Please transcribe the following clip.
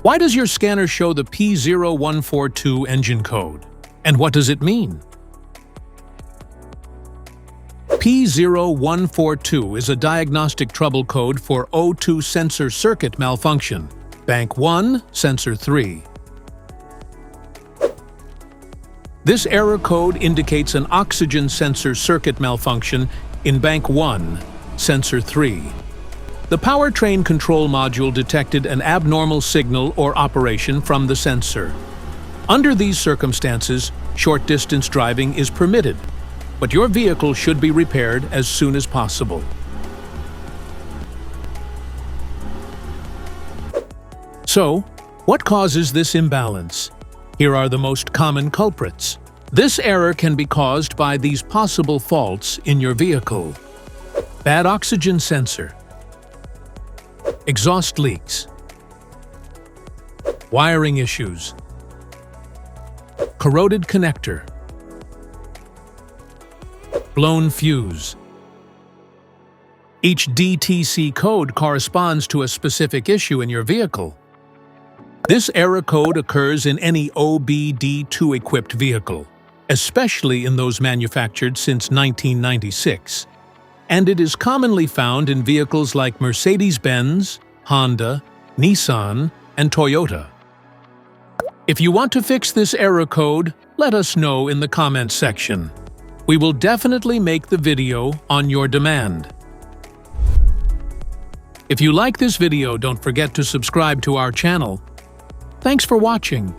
Why does your scanner show the P0142 engine code? And what does it mean? P0142 is a diagnostic trouble code for O2 sensor circuit malfunction, Bank 1, Sensor 3. This error code indicates an oxygen sensor circuit malfunction in Bank 1, Sensor 3. The powertrain control module detected an abnormal signal or operation from the sensor. Under these circumstances, short-distance driving is permitted, but your vehicle should be repaired as soon as possible. So, what causes this imbalance? Here are the most common culprits. This error can be caused by these possible faults in your vehicle: bad oxygen sensor, exhaust leaks, wiring issues, corroded connector, blown fuse. Each DTC code corresponds to a specific issue in your vehicle. This error code occurs in any OBD2 equipped vehicle, especially in those manufactured since 1996. And it is commonly found in vehicles like Mercedes-Benz, Honda, Nissan, and Toyota. If you want to fix this error code, let us know in the comments section. We will definitely make the video on your demand. If you like this video, don't forget to subscribe to our channel. Thanks for watching.